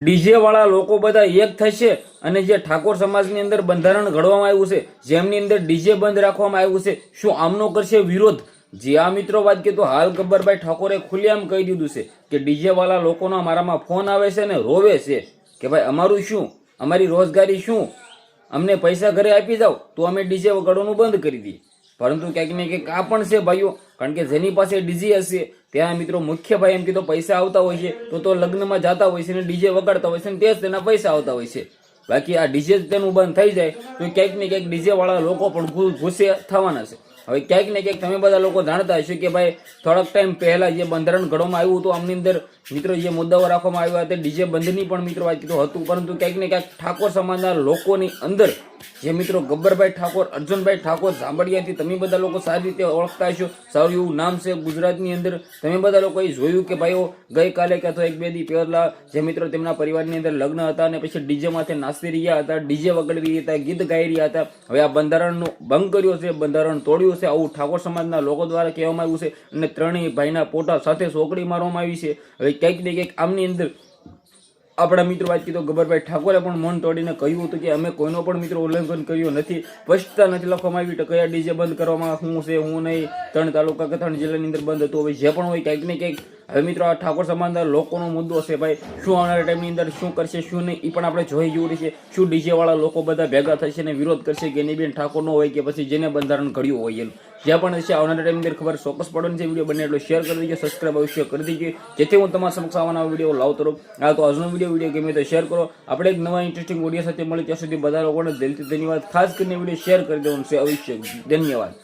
DJ વાળા લોકો બધા એક થશે અને જે ઠાકોર સમાજની અંદર બંધારણ ઘડવામાં આવ્યું છે, જેમની અંદર ડીજે બંધ રાખવામાં આવ્યું છે, શું આમનો કરશે વિરોધ? જે આ મિત્રો વાત કે તો હાલ ગબ્બરભાઈ ઠાકોરે ખુલ્લેઆમ કહી દીધું છે કે ડીજે વાળા લોકોના મારામાં ફોન આવે છે ને રોવે છે કે ભાઈ અમારું શું, અમારી રોજગારી શું, અમને પૈસા ઘરે આપી જાઓ તો અમે ડીજે વગાડવાનું બંધ કરી દઈએ. પરંતુ ક્યાંક ને ક્યાંક આ પણ છે ભાઈઓ, કારણ કે જેની પાસે ડીજે હશે ત્યાં મિત્રો મુખ્ય ભાઈ એમ કીધું પૈસા આવતા હોય છે તો લગ્નમાં જતા હોય છે ને ડીજે વગાડતા હોય છે ને તે જ તેના પૈસા આવતા હોય છે. બાકી આ ડીજે તેનું બંધ થઈ જાય તો ક્યાંક ને ક્યાંક ડીજે વાળા લોકો પણ ગુસ્સે થવાના છે. હવે ક્યાંક ને ક્યાંક તમે બધા લોકો જાણતા હશો કે ભાઈ થોડાક ટાઈમ પહેલા જે બંધારણ ઘડવામાં આવ્યું હતું આમની અંદર મિત્રો જે મુદ્દાઓ રાખવામાં આવ્યા હતા ડીજે બંધની પણ મિત્રો વાત કીધું હતું. પરંતુ ક્યાંક ને ક્યાંક ઠાકોર સમાજના લોકોની અંદર જે મિત્રો ગબ્બરભાઈ ઠાકોર, અર્જુનભાઈ ઠાકોર જાંબડિયાથી તમે બધા લોકો સારી રીતે ઓળખતા હશો, સારું એવું નામ છે ગુજરાતની અંદર. તમે બધા લોકોએ જોયું કે ભાઈઓ ગઈકાલે કે અથવા એક બે દી પહેલા જે મિત્રો તેમના પરિવારની અંદર લગ્ન હતા અને પછી ડીજે માથે નાચી રહ્યા હતા, ડીજે વગાડી રહ્યા હતા, ગીત ગાઈ રહ્યા હતા. હવે આ બંધારણનો ભંગ કર્યો છે, બંધારણ તોડ્યું છે, આવું ઠાકોર સમાજના લોકો દ્વારા કહેવામાં આવ્યું છે અને ત્રણેય ભાઈના પોતા સાથે સોકડી મારવામાં આવી છે. હવે ક્યાંક ને ક્યાંક આમની અંદર આપણા મિત્રો વાત કીધો ગબ્બરભાઈ ઠાકોરે પણ મન તોડીને કહ્યું હતું કે અમે કોઈનો પણ મિત્રો ઉલ્લંઘન કર્યું નથી, સ્પષ્ટતા નથી લખવામાં આવી કયા ડીજે બંધ કરવામાં શું છે શું નહીં. 3 તાલુકા કે 3 જિલ્લાની અંદર બંધ હતું. હવે જે પણ હોય ક્યાંક ને ક્યાંક હવે મિત્રો આ ઠાકોર સમાજના લોકોનો મુદ્દો છે ભાઈ, શું આવનારા ટાઈમની અંદર શું કરશે શું નહીં એ પણ આપણે જોઈ જોવું છે. શું ડીજે વાળા લોકો બધા ભેગા થશે ને વિરોધ કરશે કે બેન ઠાકોર નો હોય કે પછી જેને બંધારણ ઘડ્યું હોય એનું જ્યાં પણ હશે આવનારા ટાઈમની અંદર ખબર ચોક્કસ પડવાની છે. વિડીયો બને એટલો શેર કરી દેજો, સબસ્ક્રાઈબ અવશ્ય કરી દેજો જેથી હું તમારા સમક્ષ આવવાના વિડીયો લાવતો રહું. તો આજનો વિડીયો ગમે તો શેર કરો. આપણે એક નવા ઇન્ટરેસ્ટિંગ વિડીયો સાથે મળી ત્યાં સુધી બધા લોકોને દિલથી ધન્યવાદ. ખાસ કરીને વિડીયો શેર કરી દેવાનું છે અવશ્ય. ધન્યવાદ.